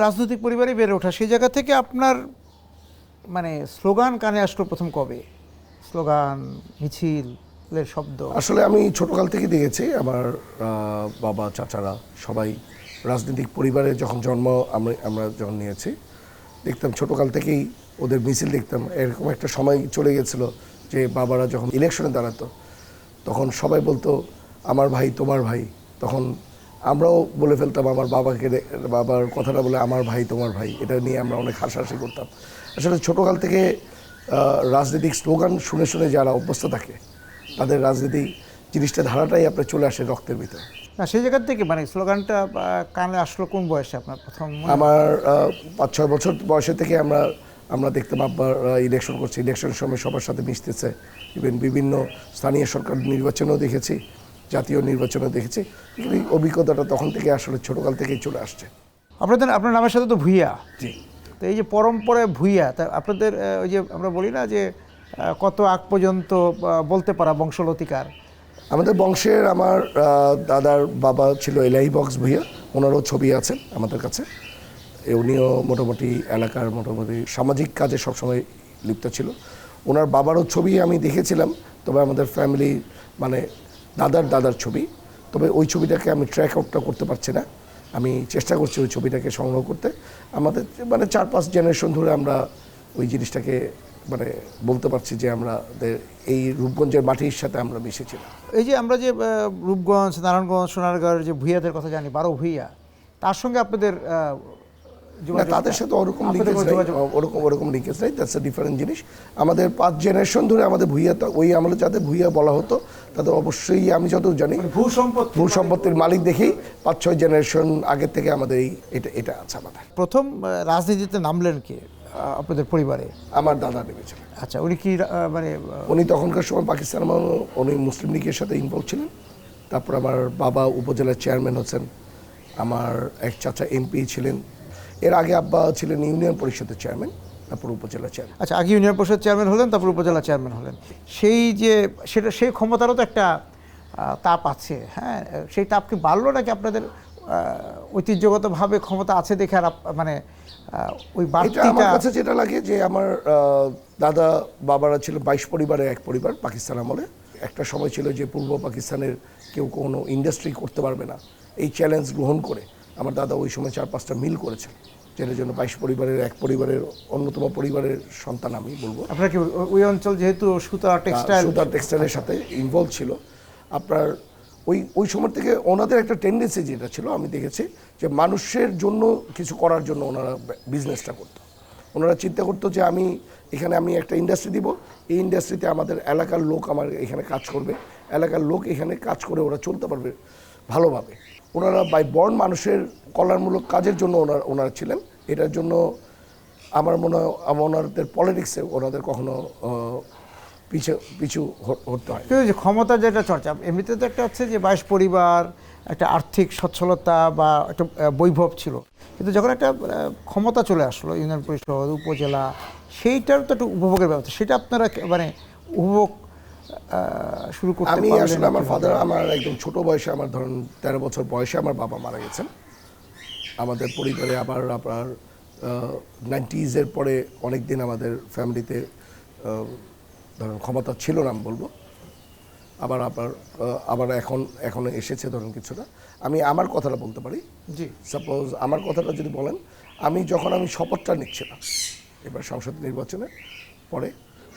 রাজনৈতিক পরিবারে বেড়ে ওঠা, সেই জায়গা থেকে আপনার মানে স্লোগান কানে আসলো প্রথম কবে? স্লোগান, মিছিলের শব্দ। আসলে আমি ছোটকাল থেকে দেখেছি আমার বাবা চাচারা সবাই রাজনৈতিক পরিবারে যখন জন্ম আমরা যখন নিয়েছি, দেখতাম ছোটকাল থেকেই ওদের মিছিল দেখতাম। এরকম একটা সময় চলে গেছিলো যে বাবারা যখন ইলেকশনে দাঁড়াতো তখন সবাই বলতো আমার ভাই তোমার ভাই, তখন আমরাও বলে ফেলতাম আমার বাবার কথাটা বলে আমার ভাই তোমার ভাই, এটা নিয়ে আমরা অনেক হাসাহাসি করতাম। আসলে ছোটোকাল থেকে রাজনৈতিক স্লোগান শুনে শুনে যারা অভ্যস্ত থাকে তাদের রাজনীতি জিনিসটা ধারাটাই আপনার চলে আসে রক্তের ভিতরে। না, সেই জায়গা থেকে মানে স্লোগানটা কানে আসলো কোন বয়সে আপনার প্রথম? আমার 5-6 বছর বয়সে থেকে আমরা দেখতাম আব্বার ইলেকশন করছে, ইলেকশনের সময় সবার সাথে মিশতেছে। ইভেন বিভিন্ন স্থানীয় সরকার নির্বাচনেও দেখেছি, জাতীয় নির্বাচনেও দেখেছি। এই অভিজ্ঞতাটা তখন থেকে আসলে ছোটোকাল থেকেই চলে আসছে। আপনার নামের সাথে তো ভূঁইয়া। জি। তো এই যে পরম্পরায় ভূঁইয়া, তা আপনাদের ওই যে আমরা বলি না যে কত আগ পর্যন্ত বলতে পারা বংশলতিকার? আমাদের বংশের আমার দাদার বাবা ছিল এলআই বক্স ভূঁইয়া, ওনারও ছবি আছে আমাদের কাছে। উনিও মোটামুটি এলাকার মোটামুটি সামাজিক কাজে সবসময় লিপ্ত ছিল। ওনার বাবারও ছবি আমি দেখেছিলাম, তবে আমাদের ফ্যামিলি মানে দাদার ছবি, তবে ওই ছবিটাকে আমি ট্র্যাক আউটটা করতে পারছি না। আমি চেষ্টা করছি ওই ছবিটাকে সংগ্রহ করতে। আমাদের মানে 4-5 জেনারেশন ধরে আমরা ওই জিনিসটাকে মানে বলতে পারছি যে আমাদের এই রূপগঞ্জের মাটির সাথে আমরা মিশেছিলাম। এই যে আমরা যে রূপগঞ্জ, নারায়ণগঞ্জ, সোনারগাঁওয়ের যে ভূঁইয়াদের কথা জানি, 12 ভূঁইয়া, তার সঙ্গে আপনাদের তাদের সাথে ওরকম লিঙ্কেজ নাই, দ্যাটস এ ডিফারেন্ট জিনিস। আমাদের 5 জেনারেশন ধরে আমাদের ভূঁইয়া, ওই আমলে যাদের ভূঁইয়া বলা হতো তাদের অবশ্যই আমি যতদূর জানি ভূ সম্পত্তির মালিক দেখেই 5-6 জেনারেশন আগের থেকে আমাদের এটা আছে আমাদের। প্রথম রাজনীতিতে নামলেন কে আপনাদের পরিবারে? আমার দাদা নেমেছিলেন। আচ্ছা, উনি কি মানে উনি তখনকার সময় পাকিস্তান উনি মুসলিম লীগের সাথে ইনভলভ ছিলেন। তারপর আমার বাবা উপজেলার চেয়ারম্যান হচ্ছেন, আমার এক চাচা এমপি ছিলেন। এর আগে আব্বা ছিলেন ইউনিয়ন পরিষদের চেয়ারম্যান, তারপর উপজেলা চেয়ারম্যান। আচ্ছা, আগে ইউনিয়ন পরিষদ চেয়ারম্যান হলেন, তারপর উপজেলা চেয়ারম্যান হলেন। সেই ক্ষমতারও তো একটা তাপ আছে, হ্যাঁ? সেই তাপ কি বাড়লো নাকি আপনাদের ঐতিহ্যগতভাবে ক্ষমতা আছে দেখে আর মানে ওই বাড়তিটা? আমার কাছে যেটা লাগে যে আমার দাদা বাবারা ছিল 22 পরিবারের এক পরিবার পাকিস্তান আমলে। একটা সময় ছিল যে পূর্ব পাকিস্তানের কেউ কোনো ইন্ডাস্ট্রি করতে পারবে না, এই চ্যালেঞ্জ গ্রহণ করে আমার দাদা ওই সময় 4-5টা মিল করেছেন, যেটার জন্য 22 পরিবারের এক পরিবারের অন্যতম পরিবারের সন্তান আমি বলবো। আপনার কি ওই অঞ্চল যেহেতু সুতা টেক্সটাইলের সাথে ইনভলভ ছিল, আপনার ওই সময় থেকে ওনাদের একটা টেন্ডেন্সি যেটা ছিল আমি দেখেছি যে মানুষের জন্য কিছু করার জন্য ওনারা বিজনেসটা করতো। ওনারা চিন্তা করতো যে আমি একটা ইন্ডাস্ট্রি দিব, এই ইন্ডাস্ট্রিতে আমাদের এলাকার লোক আমার এখানে কাজ করবে, এলাকার লোক এখানে কাজ করে ওরা চলতে পারবে ভালোভাবে। ওনারা বাই বর্ন মানুষের কল্যাণমূলক কাজের জন্য ওনারা ছিলেন। এটার জন্য আমার মনে হয় ওনাদের পলিটিক্সে ওনাদের কখনো পিছু হতে হয়। যে ক্ষমতা যেটা চর্চা, এমনিতে তো একটা হচ্ছে যে 22 পরিবার, একটা আর্থিক সচ্ছলতা বা একটা বৈভব ছিল, কিন্তু যখন একটা ক্ষমতা চলে আসলো ইউনিয়ন পরিষদ, উপজেলা, সেইটার তো একটা উপভোগের ব্যবস্থা, সেটা আপনারা মানে উপভোগ শুরু করতে আমি পারলেন? আসলে আমার একদম ছোট বয়সে, আমার ধরুন 13 বছর বয়সে আমার বাবা মারা গেছেন। আমাদের পরিবারে আবার আপনার 90s পরে অনেক দিন আমাদের ফ্যামিলিতে ধরুন ক্ষমতা ছিল না আমি বলবো। আবার এখন এসেছে ধরুন কিছুটা। আমি আমার কথাটা বলতে পারি। জি। সাপোজ আমার কথাটা যদি বলেন, যখন আমি শপথটা নিচ্ছিলাম এবার সংসদ নির্বাচনে পরে,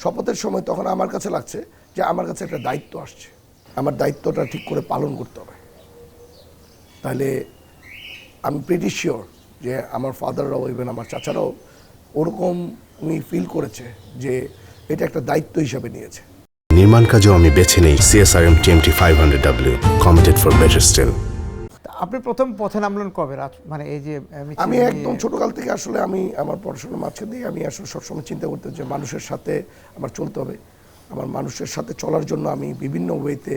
শপথের সময় তখন আমার কাছে লাগছে যে আমার কাছে একটা দায়িত্ব আসছে, আমার দায়িত্বটা ঠিক করে পালন করতে হবে। তাহলে আমি প্রিটি শিওর যে আমার ফাদাররাও ইভেন আমার চাচারাও ওরকম উনি ফিল করেছে যে এটা একটা দায়িত্ব হিসাবে নিয়েছে। নির্মাণ কাজেও আমি বেছে নেই CSRM TMT 500W, committed for better still। আপনি প্রথম পথে নামলেন কবে? মানে এই যে আমি একদম ছোটকাল থেকে আসলে আমার পড়াশোনার মাঝখান দিয়ে আমি আসলে সবসময় চিন্তা করতাম যে মানুষের সাথে আমার চলতে হবে। আমার মানুষের সাথে চলার জন্য আমি বিভিন্ন ওয়েতে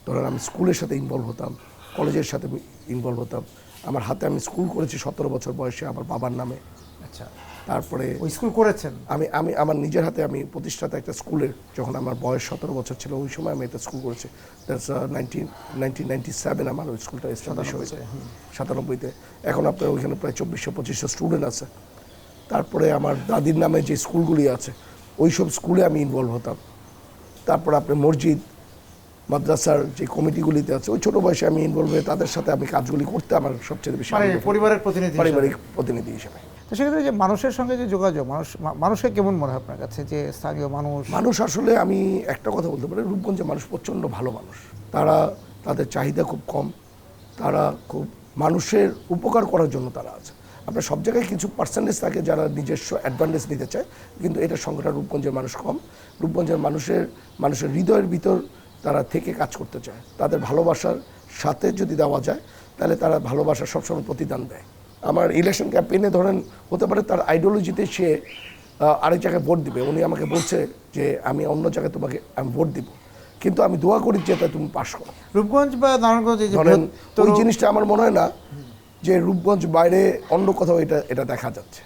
ধরেন আমি স্কুলের সাথে ইনভলভ হতাম, কলেজের সাথে ইনভলভ হতাম। আমার হাতে আমি স্কুল করেছি 17 বছর বয়সে আমার বাবার নামে। আচ্ছা। তারপরে ওই স্কুল করেছেন? আমি আমি আমার নিজের হাতে আমি প্রতিষ্ঠাতা একটা স্কুলের, যখন আমার বয়স 17 বছর ছিল ওই সময় আমি একটা স্কুল করেছি। দ্যাটস 1997 আমার ওই স্কুলটা এস্টাবলিশ হয়েছে, 97-তে। এখন আপনার ওইখানে প্রায় 2400-2500 স্টুডেন্ট আছে। তারপরে আমার দাদির নামে যে স্কুলগুলি আছে ওই সব স্কুলে আমি ইনভলভ হতাম। তারপর আপনার মসজিদ মাদ্রাসার যে কমিটিগুলিতে আছে ওই ছোটো বয়সে আমি ইনভলভ হয়ে তাদের সাথে আমি কাজগুলি করতে আমার সবচেয়ে বেশি মানে আনন্দ পাই। পরিবারের প্রতিনিধি হিসেবে। পারিবারিক প্রতিনিধি হিসেবে। তো সেক্ষেত্রে যে মানুষের সঙ্গে যে যোগাযোগ, মানুষকে কেমন মনে হয় আপনার কাছে, যে স্থানীয় মানুষ আসলে আমি একটা কথা বলতে পারি, রূপগঞ্জের মানুষ প্রচণ্ড ভালো মানুষ। তারা, তাদের চাহিদা খুব কম, তারা খুব মানুষের উপকার করার জন্য তারা আছে। আপনার সব জায়গায় কিছু পার্সেন্টেজ থাকে যারা নিজস্ব অ্যাডভান্টেজ নিতে চায়, কিন্তু এটার সংখ্যাটা রূপগঞ্জের মানুষ কম। রূপগঞ্জের মানুষের হৃদয়ের ভিতর তারা থেকে কাজ করতে চায়। তাদের ভালোবাসার সাথে যদি দেওয়া যায় তাহলে তারা ভালোবাসার সবসময় প্রতিদান দেয়। আমার ইলেকশন ক্যাম্পেইনে ধরেন হতে পারে তার আইডিওলজিতে সে আরেক জায়গায় ভোট দিবে, উনি আমাকে বলছে যে আমি অন্য জায়গায় তোমাকে আমি ভোট দিব, কিন্তু আমি দোয়া করি যে তুমি পাস করো। রূপগঞ্জ বা নারায়ণগঞ্জ ধরেন ওই জিনিসটা আমার মনে হয় না যে রূপগঞ্জ বাইরে অন্য কোথাও এটা দেখা যাচ্ছে।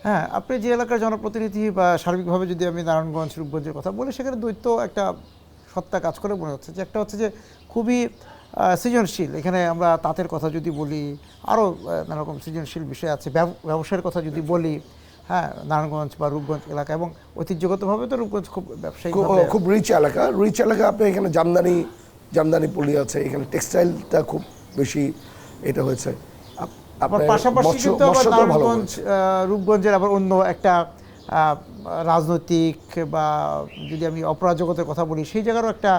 হ্যাঁ, আপনি যে এলাকার জনপ্রতিনিধি বা সার্বিকভাবে যদি আমি নারায়ণগঞ্জ রূপগঞ্জের কথা বলি, সেখানে দ্বৈত একটা সত্তা কাজ করে মনে হচ্ছে। যে একটা হচ্ছে যে খুবই সৃজনশীল, এখানে আমরা তাঁতের কথা যদি বলি, আরও নানা রকম সৃজনশীল বিষয় আছে, ব্যবসায়ের কথা যদি বলি, হ্যাঁ, নারায়ণগঞ্জ বা রূপগঞ্জ এলাকা, এবং ঐতিহ্যগতভাবে তো রূপগঞ্জ খুব ব্যবসায়িক, খুব রিচ এলাকা। আপনি এখানে জামদানি পল্লী আছে, এখানে টেক্সটাইলটা খুব বেশি এটা হয়েছে। আবার পাশাপাশি কিন্তু আবার নারায়ণগঞ্জ রূপগঞ্জের আবার অন্য একটা রাজনৈতিক বা যদি আমি অপরাধ জগতের কথা বলি, সেই জায়গারও একটা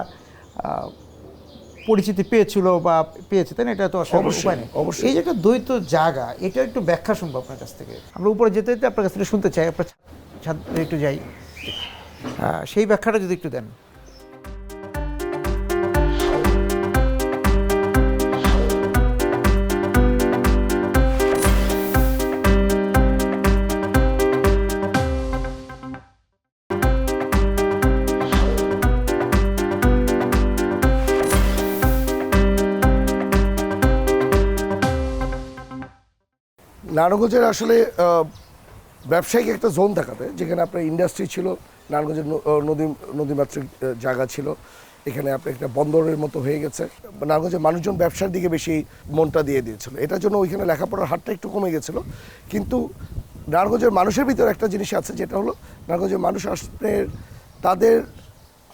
পরিচিতি পেয়েছিল বা পেয়েছে, তাই না? এটা তো আসলে উপায় নেই। এই যে একটা দ্বৈত জায়গা, এটা একটু ব্যাখ্যা শুনবো আপনার কাছ থেকে। আমরা উপরে যেতে যেতে আপনার কাছ থেকে শুনতে চাই, আপনার ছাত্রে একটু যাই, সেই ব্যাখ্যাটা যদি একটু দেন। নারায়ণগঞ্জের আসলে ব্যবসায়িক একটা জোন দেখাবে, যেখানে আপনার ইন্ডাস্ট্রি ছিল, নারায়ণগঞ্জের নদীমাতৃক জায়গা ছিল, এখানে আপনার একটা বন্দরের মতো হয়ে গেছে। নারায়ণগঞ্জের মানুষজন ব্যবসার দিকে বেশি মনটা দিয়ে দিয়েছিল, এটার জন্য ওইখানে লেখাপড়ার হারটা একটু কমে গেছিলো। কিন্তু নারায়ণগঞ্জের মানুষের ভিতরে একটা জিনিস আছে, যেটা হলো নারায়ণগঞ্জের মানুষ আসলে তাদের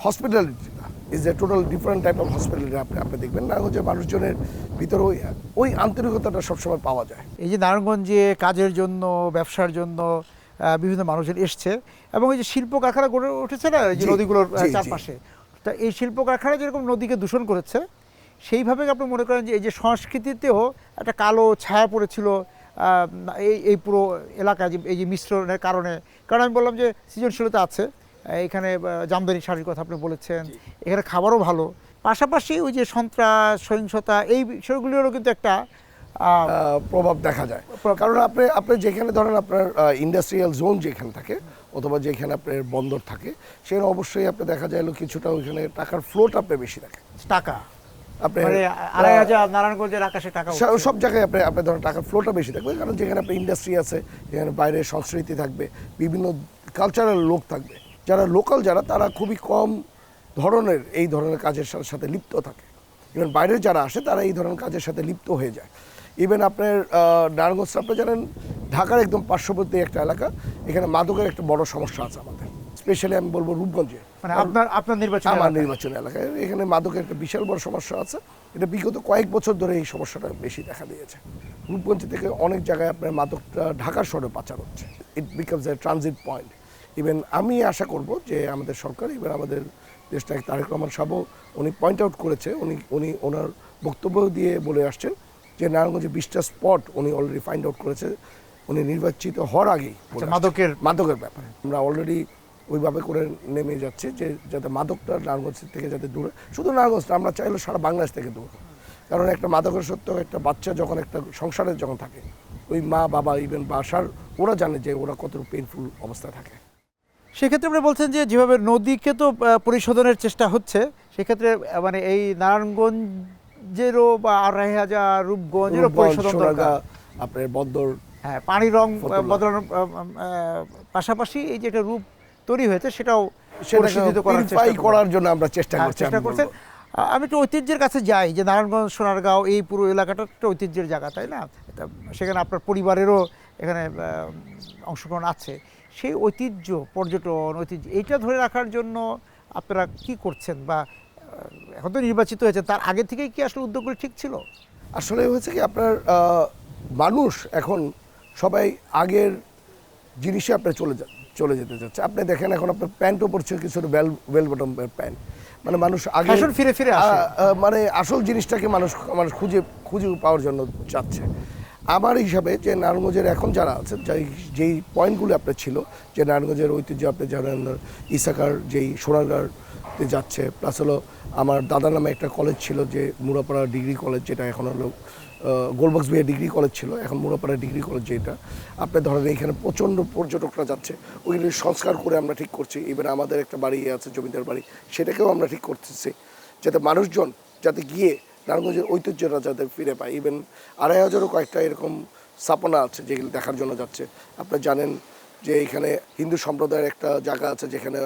হসপিটালিটিটা is a total different type of hospitality. আপনি দেখবেন নারায়ণগঞ্জের মানুষজনের ভিতরে ওই আন্তরিকতাটা সবসময় পাওয়া যায়। এই যে নারায়ণগঞ্জে কাজের জন্য, ব্যবসার জন্য বিভিন্ন মানুষজন এসছে, এবং এই যে শিল্প কারখানা গড়ে উঠেছে না এই যে নদীগুলোর চারপাশে, তা এই শিল্প কারখানা যেরকম নদীকে দূষণ করেছে, সেইভাবে আপনি মনে করেন যে এই যে সংস্কৃতিতেও একটা কালো ছায়া পড়েছিল এই পুরো এলাকায়, যে এই যে মিশ্রণের কারণে। কারণ আমি বললাম যে সৃজনশীলতা আছে, এখানে জামদানি শাড়ির কথা আপনি বলেছেন, এখানে খাবারও ভালো, পাশাপাশি ওই যে সন্ত্রাস, সহিংসতা, এই বিষয়গুলিরও কিন্তু একটা প্রভাব দেখা যায়। কারণ আপনি যেখানে ধরেন আপনার ইন্ডাস্ট্রিয়াল জোন যেখানে থাকে, অথবা যেখানে আপনার বন্দর থাকে, সেখানে অবশ্যই আপনি দেখা যায় কিছু ওইখানে টাকার ফ্লোট আপনার বেশি থাকে। টাকা আপনার ২,৫০০ নারায়ণগঞ্জের আকাশে টাকা, সব জায়গায় আপনি ধরেন টাকার ফ্লোটা বেশি থাকবে, কারণ যেখানে আপনার ইন্ডাস্ট্রি আছে, যেখানে বাইরে সংস্কৃতি থাকবে, বিভিন্ন কালচারাল লোক থাকবে, যারা লোকাল তারা খুবই কম ধরনের এই ধরনের কাজের সাথে লিপ্ত থাকে। ইভেন বাইরের যারা আসে তারা এই ধরনের কাজের সাথে লিপ্ত হয়ে যায়। ইভেন আপনার নারায়ণগঞ্জ, আপনি জানেন ঢাকার একদম পার্শ্ববর্তী একটা এলাকা, এখানে মাদকের একটা বড় সমস্যা আছে আমাদের, স্পেশালি আমি বলবো রূপগঞ্জে, মানে আপনার নির্বাচন এলাকায় এখানে মাদকের একটা বিশাল বড় সমস্যা আছে। এটা বিগত কয়েক বছর ধরে এই সমস্যাটা বেশি দেখা দিয়েছে। রূপগঞ্জ থেকে অনেক জায়গায় আপনার মাদকটা ঢাকার শহরে পাচার হচ্ছে, it becomes a transit point. Even আমি আশা করব যে আমাদের সরকার, ইভেন আমাদের দেশটা তারেক রহমান সাহেব উনি পয়েন্ট আউট করেছে, উনি ওনার বক্তব্য দিয়ে বলে আসছেন যে নারায়ণগঞ্জে 20টা স্পট উনি অলরেডি ফাইন্ড আউট করেছে, উনি নির্বাচিত হওয়ার আগেই মাদকের ব্যাপারে। আমরা অলরেডি ওইভাবে করে নেমে যাচ্ছে যে যাতে মাদকটা নারায়ণগঞ্জ থেকে যাতে দূরে, শুধু নারায়ণগঞ্জ না, আমরা চাইলে সারা বাংলাদেশ থেকে দূর। কারণ একটা মাদকের সত্য একটা বাচ্চা যখন একটা সংসারে যখন থাকে, ওই মা বাবা ইভেন বাসার ওরা জানে যে ওরা কত পেইনফুল অবস্থায় থাকে। সেক্ষেত্রে আপনি বলছেন যে যেভাবে নদীকে তো পরিশোধনের চেষ্টা হচ্ছে, সেক্ষেত্রে মানে এই নারায়ণগঞ্জেরও বা ২,৫০০ রূপগঞ্জেরও পরিশোধন দরকার। আপনার বন্দর হ্যাঁ, পানির রং বদলানোর পাশাপাশি এই যে একটা রূপ তৈরি হয়েছে সেটাও পরিশোধিত করার চেষ্টা করবেন। করার জন্য আমরা চেষ্টা হ্যাঁ, করছি। চেষ্টা আমি করছেন। বলবো। আমি একটু ঐতিহ্যের কাছে যাই, যে নারায়ণগঞ্জ, সোনারগাঁও, এই পুরো এলাকাটা একটা ঐতিহ্যের জায়গা, তাই না? তা সেখানে আপনার পরিবারেরও এখানে অংশগ্রহণ আছে। সেই ঐতিহ্য, পর্যটন ঐতিহ্য, এইটা ধরে রাখার জন্য আপনারা কি করছেন? বা এখন তো নির্বাচিত হয়েছে, তার আগে থেকেই কি আসলে উদ্যোগগুলো ঠিক ছিল? আসলে হয়েছে কি, আপনার মানুষ এখন সবাই আগের জিনিসে আপনার চলে যেতে চাচ্ছে। আপনি দেখেন এখন আপনার প্যান্টও পরছে কিছু ওয়েল বটম প্যান্ট, মানে মানুষ আগে Fashion ফিরে আসে। মানে আসল জিনিসটাকে মানুষ খুঁজে পাওয়ার জন্য চাচ্ছে। আমার হিসাবে যে নারায়ণগঞ্জের এখন যারা আছে, যেই পয়েন্টগুলো আপনার ছিল, যে নারায়ণগঞ্জের ঐতিহ্য আপনি জানেন, ইসাকার যেই সোনারগাঁতে যাচ্ছে, প্লাস হলো আমার দাদার নামে একটা কলেজ ছিল, যে মুরাপাড়া ডিগ্রি কলেজ, যেটা এখন হলো গোলবক্স বিয়ে ডিগ্রি কলেজ ছিল, এখন মুরাপাড়া ডিগ্রি কলেজ। যেটা আপনি ধরেন এখানে প্রচণ্ড পর্যটকরা যাচ্ছে, ওইগুলি সংস্কার করে আমরা ঠিক করছি। ইভেন আমাদের একটা বাড়ি আছে, জমিদার বাড়ি, সেটাকেও আমরা ঠিক করতেছি, যাতে মানুষজন যাতে গিয়ে নারায়ণগঞ্জের ঐতিহ্যটা যাতে ফিরে পায়। ইভেন 2,500-ও কয়েকটা এরকম স্থাপনা আছে যেগুলো দেখার জন্য যাচ্ছে। আপনারা জানেন যে এখানে হিন্দু সম্প্রদায়ের একটা জায়গা আছে, যেখানে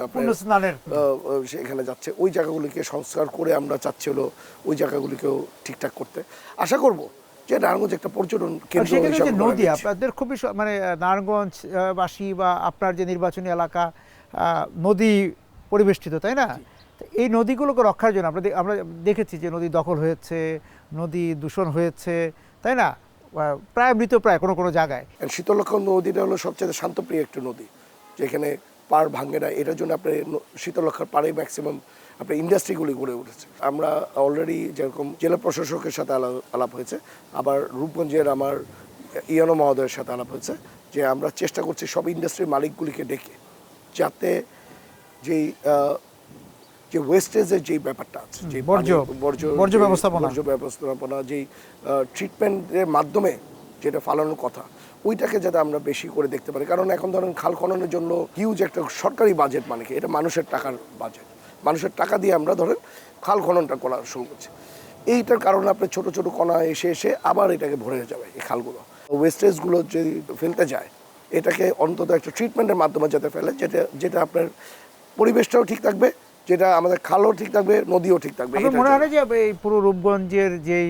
সেখানে যাচ্ছে। ওই জায়গাগুলিকে সংস্কার করে আমরা চাচ্ছি হলো ওই জায়গাগুলিকেও ঠিকঠাক করতে। আশা করব যে নারায়ণগঞ্জ একটা পর্যটন কেন্দ্র হিসেবে নদী আপনাদের খুবই মানে নারায়ণগঞ্জ বাসী বা আপনার যে নির্বাচনী এলাকা নদী পরিবেষ্টিত, তাই না? এই নদীগুলোকে রক্ষার জন্য আমরা দেখেছি যে নদী দখল হয়েছে, নদী দূষণ হয়েছে, তাই না? প্রায় মৃতপ্রায় কোনো জায়গায়। শীতলক্ষা নদীটা হলো সবচেয়ে শান্তপ্রিয় একটা নদী, যেখানে পাড় ভাঙে না। এটার জন্য আপনার শীতলক্ষার পাড়ে ম্যাক্সিমাম আপনার ইন্ডাস্ট্রিগুলি গড়ে উঠেছে। আমরা অলরেডি যেরকম জেলা প্রশাসকের সাথে আলাপ হয়েছে, আবার রূপগঞ্জের আমার ইয়নো মহোদয়ের সাথে আলাপ হয়েছে, যে আমরা চেষ্টা করছি সব ইন্ডাস্ট্রির মালিকগুলিকে ডেকে, যাতে যেই যে ওয়েস্টেজের যেই ব্যাপারটা আছে, যে বর্জ্য ব্যবস্থাপনা, যেই ট্রিটমেন্টের মাধ্যমে যেটা ফালানোর কথা, ওইটাকে যাতে আমরা বেশি করে দেখতে পারি। কারণ এখন ধরেন খাল খননের জন্য হিউজ একটা সরকারি বাজেট, মানে কি এটা মানুষের টাকার বাজেট, মানুষের টাকা দিয়ে আমরা ধরেন খাল খননটা করা শুরু করছি। এইটার কারণে আপনার ছোট ছোট কণা এসে আবার এটাকে ভরে যাবে। এই খালগুলো ওয়েস্টেজগুলো যদি ফেলতে যায়, এটাকে অন্তত একটা ট্রিটমেন্টের মাধ্যমে যাতে ফেলে, যেটা আপনার পরিবেশটাও ঠিক থাকবে, যেটা আমাদের খালও ঠিক থাকবে, নদীও ঠিক থাকবে। মনে হয় যে এই পুরো রূপগঞ্জের যেই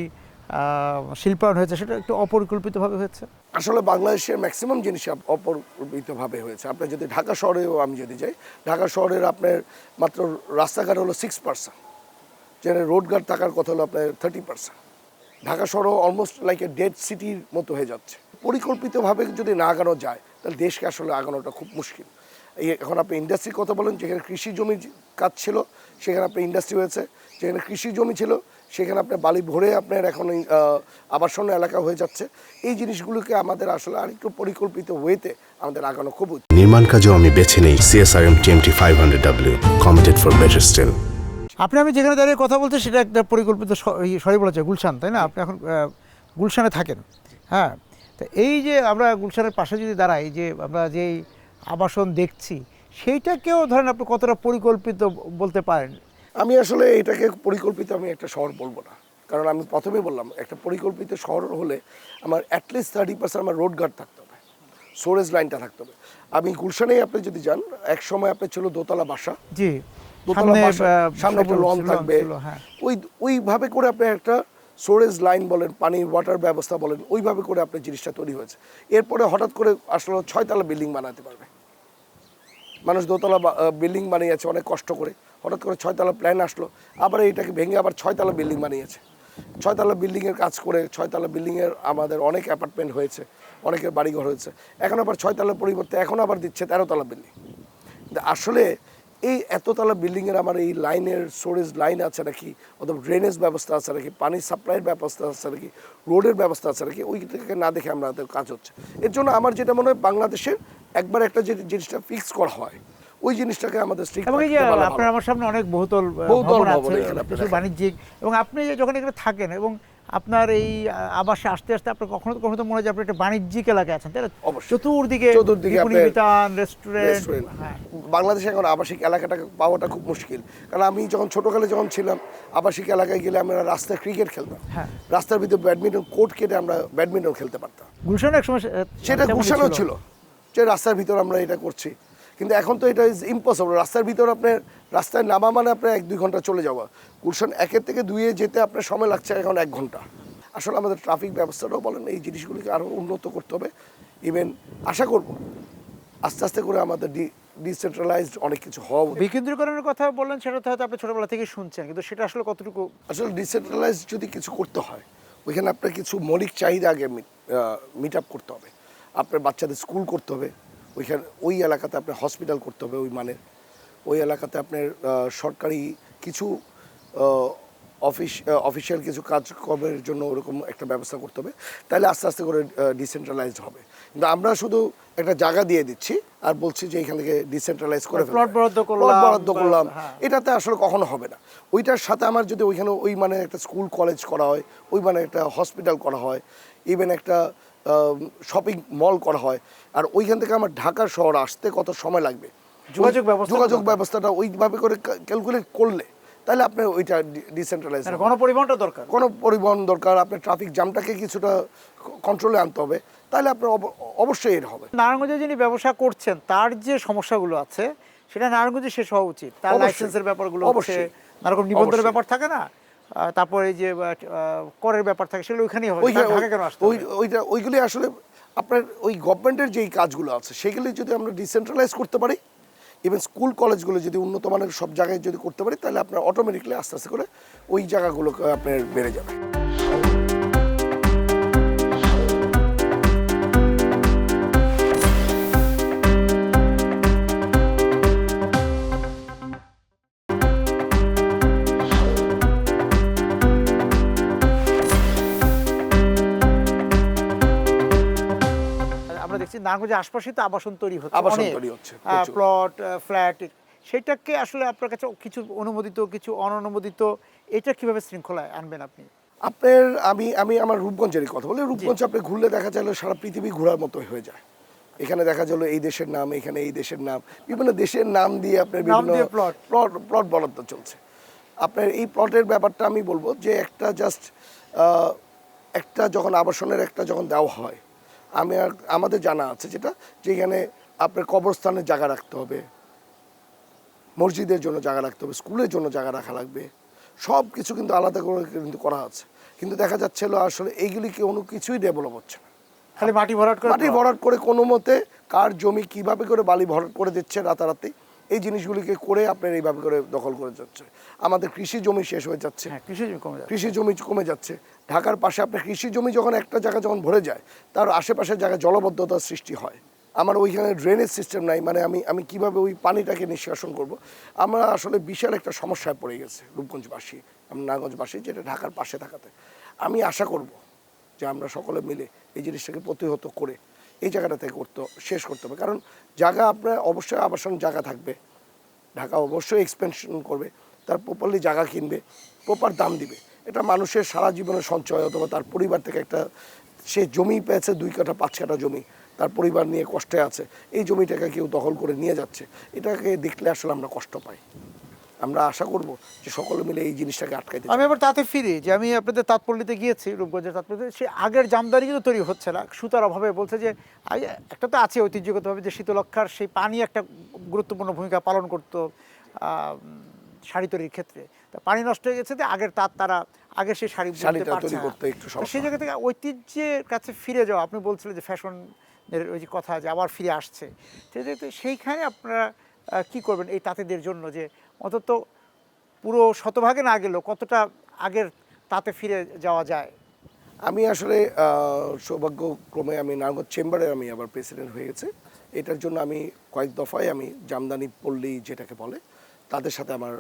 শিল্পায়ন হয়েছে সেটা একটু অপরিকল্পিতভাবে হয়েছে। আসলে বাংলাদেশের ম্যাক্সিমাম জিনিস অপরিকল্পিতভাবে হয়েছে। আপনার যদি ঢাকা শহরেও আমি যদি যাই, ঢাকা শহরের আপনার মাত্র রাস্তাঘাট হলো 6%, যেখানে রোডঘাট থাকার কথা হলো আপনার 30%। ঢাকা শহরও অলমোস্ট লাইক এ ডেড সিটির মতো হয়ে যাচ্ছে। পরিকল্পিতভাবে যদি না আগানো যায়, তাহলে দেশকে আসলে আগানোটা খুব মুশকিল। এখন আপনি ইন্ডাস্ট্রির কথা বলেন, যেখানে কৃষি জমির কাজ ছিল সেখানে আপনার ইন্ডাস্ট্রি হয়েছে, যেখানে কৃষি জমি ছিল সেখানে আপনার বালি ভরে আপনার এখন আবাসন এলাকা হয়ে যাচ্ছে। এই জিনিসগুলোকে আমাদের আসলে আরেকটু পরিকল্পিত ওয়েতে আমাদের আগানো খুব উচিত। নির্মাণ কাজেও আমি বেছে নেই CSRM TMT 500W, committed for better still. আমি যেখানে দাঁড়িয়ে কথা বলছি সেটা একটা পরিকল্পিত সরি বলা যায়, গুলশান, তাই না? আপনি এখন গুলশানে থাকেন। হ্যাঁ, তো এই যে আমরা গুলশানের পাশে যদি দাঁড়াই, যে আমরা যেই আবাসন দেখছি, সেইটাকেও ধরেন আপনি কতটা পরিকল্পিত বলতে পারেন? আমি আসলে এটাকে পরিকল্পিত আমি একটা শহর বলবো না, কারণ আমি প্রথমেই বললাম একটা পরিকল্পিত শহর হলে আমার অ্যাটলিস্ট 30% আমার রোডঘাট থাকতে হবে, সোরেজ লাইনটা থাকতে হবে। আমি গুলশানেই আপনি যদি যান, এক সময় আপনার ছিল দোতলা বাসা, জি, সামনে একটা লন থাকবে, ওইভাবে করে আপনি একটা সোরেজ লাইন বলেন, পানি ওয়াটার ব্যবস্থা বলেন, ওইভাবে করে আপনার জিনিসটা তৈরি হয়েছে। এরপরে হঠাৎ করে আসলে 6 তলা বিল্ডিং বানাতে পারবে মানুষ। দোতলা বিল্ডিং বানিয়েছে অনেক কষ্ট করে, হঠাৎ করে 6 তলা প্ল্যান আসলো, আবার এটাকে ভেঙে আবার 6 তলা বিল্ডিং বানিয়েছে। 6 তলা বিল্ডিংয়ের কাজ করে 6 তলা বিল্ডিংয়ের আমাদের অনেক অ্যাপার্টমেন্ট হয়েছে, অনেকের বাড়িঘর হয়েছে। এখন আবার 6 তলার পরিবর্তে এখন আবার দিচ্ছে 13 তলা বিল্ডিং। আসলে এই এততলা বিল্ডিংয়ের আমার এই লাইনের সোরেজ লাইন আছে নাকি, অথবা ড্রেনেজ ব্যবস্থা আছে নাকি, পানি সাপ্লাইয়ের ব্যবস্থা আছে নাকি, রোডের ব্যবস্থা আছে নাকি, ওইটাকে না দেখে আমাদের কাজ হচ্ছে। এর জন্য আমার যেটা মনে হয়, বাংলাদেশের একবার একটা যে জিনিসটা ফিক্স করা হয়, ওই জিনিসটাকে আমাদের স্ট্রিক্ট। আপনার আমার সামনে অনেক বহুতল ভবন আছে, কিছু বাণিজ্যিক, এবং আপনি যখন এখানে থাকেন এবং আপনার এই আবাসে আসতে আসতে আপনার কখনো কখনো তো মনে হয় যে আপনি একটা বাণিজ্যিক এলাকায় আছেন, তাই না? চতুর্দিকে রেস্টুরেন্ট। বাংলাদেশে এখন আবাসিক এলাকাটা পাওয়াটা খুব মুশকিল, কারণ আমি যখন ছোটকালে যখন ছিলাম, আবাসিক এলাকায় গেলে আমরা রাস্তায় ক্রিকেট খেলতাম, রাস্তার ভিতরে ব্যাডমিন্টন কোর্ট কেটে আমরা ব্যাডমিন্টন খেলতে পারতাম। গুলশানে এক সময় সেটা তেমনই গুলশানও ছিল, যে রাস্তার ভিতর আমরা এটা করছি, কিন্তু এখন তো এটা ইজ ইম্পসিবল। রাস্তার ভিতর আপনার রাস্তায় নামা মানে আপনার 1-2 ঘন্টা চলে যাওয়া, গুলশান 1 থেকে 2 যেতে আপনার সময় লাগছে এখন 1 ঘন্টা। আসলে আমাদের ট্রাফিক ব্যবস্থাটাও বলেন এই জিনিসগুলিকে আরও উন্নত করতে হবে। ইভেন আশা করব আস্তে আস্তে করে আমাদের ডিসেন্ট্রালাইজড অনেক কিছু হওয়া উচিত। বিকেন্দ্রীকরণের কথা বললেন, সেটা তো হয়তো আপনি ছোটবেলা থেকে শুনছেন, কিন্তু সেটা আসলে কতটুকু? আসলে ডিসেন্ট্রালাইজ যদি কিছু করতে হয়, ওইখানে আপনার কিছু মৌলিক চাহিদা আগে মিট আপ করতে হবে। আপনার বাচ্চাদের স্কুল করতে হবে, ওইখানে ওই এলাকাতে আপনার হসপিটাল করতে হবে ওই মানের, ওই এলাকাতে আপনার সরকারি কিছু অফিসিয়াল কিছু কাজকর্মের জন্য ওরকম একটা ব্যবস্থা করতে হবে, তাহলে আস্তে আস্তে করে ডিসেন্ট্রালাইজড হবে। কিন্তু আমরা শুধু একটা জায়গা দিয়ে দিচ্ছি আর বলছি যে এখান থেকে ডিসেন্ট্রালাইজ করে প্লট বরাদ্দ করলাম, এটাতে আসলে কখনো হবে না। ওইটার সাথে আমার যদি ওইখানে ওই মানে একটা স্কুল কলেজ করা হয়, ওই মানে একটা হসপিটাল করা হয়, ইভেন একটা শপিং মল করা হয়, আর ওইখান থেকে আমার ঢাকা শহর আসতে কত সময় লাগবে, যোগাযোগ ব্যবস্থাটা ওইভাবে করে ক্যালকুলেট করলে তাহলে আপনার ওইটা ডিসেন্ট্রালাইজ, গণপরিবহনটা দরকার, গণপরিবহন দরকার, আপনার ট্রাফিক জ্যামটাকে কিছুটা কন্ট্রোলে আনতে হবে, তাহলে আপনার অবশ্যই এর হবে। নারায়ণগঞ্জে যিনি ব্যবসা করছেন তার যে সমস্যাগুলো আছে সেটা নারায়ণগঞ্জে শেষ হওয়া উচিত। তার লাইসেন্সের ব্যাপারগুলো হচ্ছে, নানারকম নিবন্ধনের ব্যাপার থাকে না, তারপরে যে করের ব্যাপার থাকে, সেগুলো ওইখানেই হবে। ঢাকা কেন আসতে হবে? ওইগুলি আসলে আপনার ওই গভর্নমেন্টের যেই কাজগুলো আছে সেগুলি যদি আমরা ডিসেন্ট্রালাইজ করতে পারি, ইভেন স্কুল কলেজগুলো যদি উন্নত মানের সব জায়গায় যদি করতে পারি, তাহলে আপনার অটোমেটিকলি আস্তে আস্তে করে ওই জায়গাগুলোকে আপনার বেড়ে যাবে। আমরা দেখছি নারায়ণগঞ্জের আশপাশে তো আবাসন তৈরি হচ্ছে, প্রচুর। প্লট, ফ্ল্যাট, সেটাকে আসলে আপনার কাছে কিছু অনুমোদিত, কিছু অননুমোদিত, এটা কিভাবে শৃঙ্খলায় আনবেন আপনি? আপনার আমি আমার রূপগঞ্জের কথা বলি, রূপগঞ্জ আপনি ঘুরলে দেখা যায় সারা পৃথিবী ঘোরার মতো হয়ে যায়। এখানে দেখা গেল এই দেশের নাম, এখানে এই দেশের নাম, বিভিন্ন দেশের নাম দিয়ে আপনার বিভিন্ন প্লট বরাদ্দ চলছে। আপনার এই প্লটের ব্যাপারটা আমি বলবো যে একটা জাস্ট একটা যখন আবাসনের একটা যখন দেওয়া হয়, আমাদের জানা আছে যেটা, যেখানে আপনার কবরস্থানের জায়গা রাখতে হবে, মসজিদের জন্য জায়গা রাখতে হবে, স্কুলের জন্য জায়গা রাখা লাগবে, সব কিছু কিন্তু আলাদা করে কিন্তু করা আছে। কিন্তু দেখা যাচ্ছিল আসলে এইগুলিকে কোনো কিছুই ডেভেলপ হচ্ছে না, খালি মাটি ভরাট করে কোনো মতে কার জমি কিভাবে করে বালি ভরাট করে দিচ্ছে রাতারাতি, এই জিনিসগুলিকে করে আপনার এইভাবে করে দখল করে যাচ্ছে। আমাদের কৃষি জমি শেষ হয়ে যাচ্ছে, কৃষি জমি কমে যাচ্ছে। ঢাকার পাশে আপনার কৃষি জমি যখন একটা জায়গা যখন ভরে যায়, তার আশেপাশের জায়গায় জলবদ্ধতার সৃষ্টি হয়। আমার ওইখানে ড্রেনেজ সিস্টেম নাই, মানে আমি কিভাবে ওই পানিটাকে নিষ্কাশন করব। আমরা আসলে বিশাল একটা সমস্যায় পড়ে গেছে রূপগঞ্জবাসী, নারায়ণগঞ্জবাসী, যেটা ঢাকার পাশে থাকাতে। আমি আশা করব যে আমরা সকলে মিলে এই জিনিসটাকে প্রতিহত করে এই জায়গাটা থেকে শেষ করতে হবে। কারণ জায়গা আপনার অবশ্যই আবাসন জায়গা থাকবে, ঢাকা অবশ্যই এক্সপেনশন করবে, তার প্রপারলি জায়গা কিনবে, প্রপার দাম দিবে। এটা মানুষের সারা জীবনের সঞ্চয়, অথবা তার পরিবার থেকে একটা, সে জমি পেয়েছে 2 কাঠা 5 কাঠা জমি, তার পরিবার নিয়ে কষ্টে আছে, এই জমিটাকে কেউ দখল করে নিয়ে যাচ্ছে, এটাকে দেখলে আসলে আমরা কষ্ট পাই। আমরা আশা করব যে সকলে মিলে এই জিনিসটাকে আটকাইতে। আমি আবার তাতে ফিরি যে আমি আপনাদের তাঁতপল্লীতে গিয়েছি, রূপগঞ্জের তাঁতপল্লীতে, সে আগের জামদানি কিন্তু তৈরি হচ্ছে না, সুতার অভাবে। বলছে যে একটা তো আছে ঐতিহ্যগতভাবে যে শীতলক্ষার সেই পানি একটা গুরুত্বপূর্ণ ভূমিকা পালন করতো শাড়ি তৈরির ক্ষেত্রে। তা পানি নষ্ট হয়ে গেছে, আগের তারা আগে সেই শাড়ি তৈরি করতে একটু সমস্যা। সেই জায়গা থেকে ঐতিহ্যের কাছে ফিরে যাওয়া, আপনি বলছিলেন যে ফ্যাশনের ওই যে কথা যে আবার ফিরে আসছে, সেইখানে আপনারা কি করবেন এই তাঁতিদের জন্য, যে অন্তত পুরো শতভাগে না গেলেও কতটা আগের তাতে ফিরে যাওয়া যায়? আমি আসলে সৌভাগ্যক্রমে আমি নারায়ণগঞ্জ চেম্বারে আমি আবার প্রেসিডেন্ট হয়ে গেছে। এটার জন্য আমি কয়েক দফায় আমি জামদানি পল্লী যেটাকে বলে তাদের সাথে আমার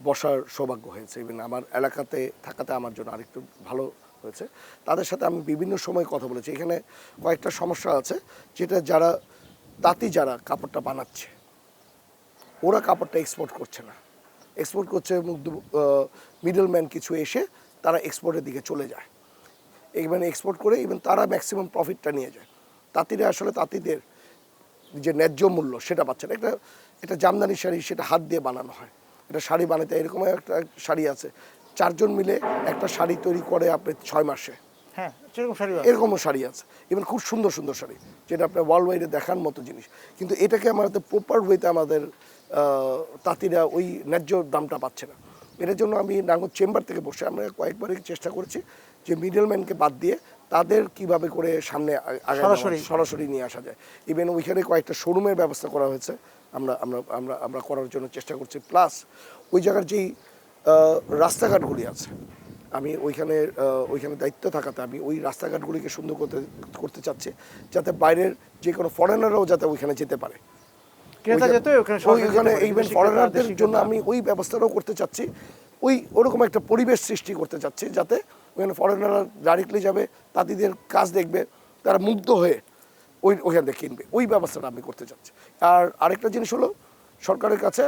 বসার সৌভাগ্য হয়েছে। ইভেন আমার এলাকাতে থাকাতে আমার জন্য আরেকটু ভালো হয়েছে। তাদের সাথে আমি বিভিন্ন সময় কথা বলেছি। এখানে কয়েকটা সমস্যা আছে, যেটা যারা যারা কাপড়টা বানাচ্ছে, ওরা কাপড়টা এক্সপোর্ট করছে না, এক্সপোর্ট করছে মিডলম্যান কিছু এসে তারা এক্সপোর্টের দিকে চলে যায়। এখানে এক্সপোর্ট করে ইভেন তারা ম্যাক্সিমাম প্রফিটটা নিয়ে যায়। তাঁতিরা আসলে তাঁতিদের যে ন্যায্য মূল্য সেটা পাচ্ছে না। একটা জামদানি শাড়ি, সেটা হাত দিয়ে বানানো হয়, এটা শাড়ি বানাতে এরকম একটা শাড়ি আছে, 4 জন মিলে একটা শাড়ি তৈরি করে আপনি 6 মাসে। হ্যাঁ, সেরকম শাড়ি এরকমও শাড়ি আছে, ইভেন খুব সুন্দর সুন্দর শাড়ি যেটা আপনার ওয়ার্ল্ড ওয়াইডে দেখার মতো জিনিস। কিন্তু এটাকে আমাদের প্রপার ওয়েতে আমাদের তাঁতিরা ওই ন্যায্য দামটা পাচ্ছে না। এটার জন্য আমি নাঙ্গল চেম্বার থেকে বসে আমরা কয়েকবারই চেষ্টা করেছি যে মিডলম্যানকে বাদ দিয়ে তাদের কিভাবে করে সামনে সরাসরি নিয়ে আসা যায়। ইভেন ওইখানে কয়েকটা শোরুমের ব্যবস্থা করা হয়েছে, আমরা আমরা আমরা আমরা করার জন্য চেষ্টা করছি। প্লাস ওই জায়গার যেই রাস্তাঘাটগুলি আছে, আমি ওইখানে দায়িত্ব থাকাতে আমি ওই রাস্তাঘাটগুলিকে সুন্দর করতে চাচ্ছি, যাতে বাইরের যে কোনো ফরেনাররাও যাতে ওইখানে যেতে পারে। ওইখানে ইভেন ফরেনারদের জন্য আমি ওই ব্যবস্থাটাও করতে চাচ্ছি, ওরকম একটা পরিবেশ সৃষ্টি করতে চাচ্ছি যাতে ওখানে ফরেনাররা ডাইরেক্টলি যাবে, তাঁতিদের কাজ দেখবে, তারা মুগ্ধ হয়ে ওইখান থেকে কিনবে। ওই ব্যবস্থাটা আমি করতে চাচ্ছি। আর আরেকটা জিনিস হলো, সরকারের কাছে